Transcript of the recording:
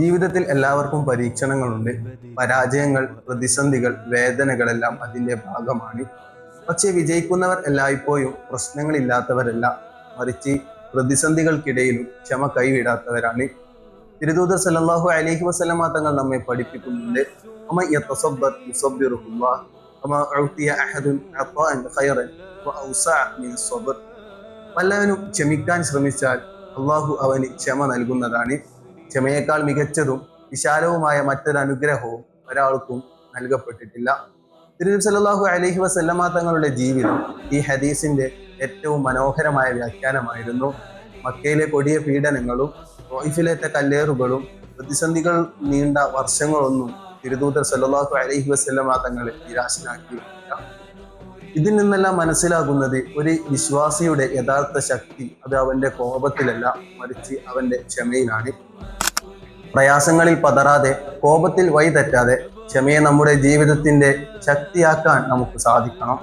ജീവിതത്തിൽ എല്ലാവർക്കും പരീക്ഷണങ്ങളുണ്ട്. പരാജയങ്ങൾ, പ്രതിസന്ധികൾ, വേദനകളെല്ലാം അതിൻ്റെ ഭാഗമാണ്. പക്ഷെ വിജയിക്കുന്നവർ എല്ലായ്പ്പോഴും പ്രശ്നങ്ങളില്ലാത്തവരല്ല, മറിച്ച് പ്രതിസന്ധികൾക്കിടയിലും ക്ഷമ കൈവിടാത്തവരാണ്. തിരുദൂതർ സല്ലല്ലാഹു അലൈഹി വസല്ലമ തങ്ങൾ നമ്മെ പഠിപ്പിക്കുന്നുണ്ട്, വല്ലവനും ക്ഷമിക്കാൻ ശ്രമിച്ചാൽ അള്ളാഹു അവന് ക്ഷമ നൽകുന്നതാണ്. ക്ഷമയേക്കാൾ മികച്ചതും വിശാലവുമായ മറ്റൊരു അനുഗ്രഹവും ഒരാൾക്കും നൽകപ്പെട്ടിട്ടില്ല. തിരുനബി സല്ലല്ലാഹു അലൈഹി വസല്ലമ തങ്ങളുടെ ജീവിതം ഈ ഹദീസിന്റെ ഏറ്റവും മനോഹരമായ വ്യാഖ്യാനമായിരുന്നു. മക്കയിലെ കൊടിയ പീഡനങ്ങളും ത്വായിഫിലത്തെ കല്ലേറുകളും പ്രതിസന്ധികൾ നീണ്ട വർഷങ്ങളൊന്നും തിരുദൂതർ സല്ലല്ലാഹു അലൈഹി വസല്ലമ തങ്ങളെ നിരാശനാക്കിയിട്ടില്ല. ഇതിൽ നിന്നെല്ലാം മനസ്സിലാകുന്നത് ഒരു വിശ്വാസിയുടെ യഥാർത്ഥ ശക്തി അത് അവന്റെ കോപത്തിലല്ല, മറിച്ച് അവന്റെ ക്ഷമയിലാണ്. പ്രയാസങ്ങളിൽ പതറാതെ, കോപത്തിൽ വഴി തെറ്റാതെ ക്ഷമയെ നമ്മുടെ ജീവിതത്തിന്റെ ശക്തിയാക്കാൻ നമുക്ക് സാധിക്കണം.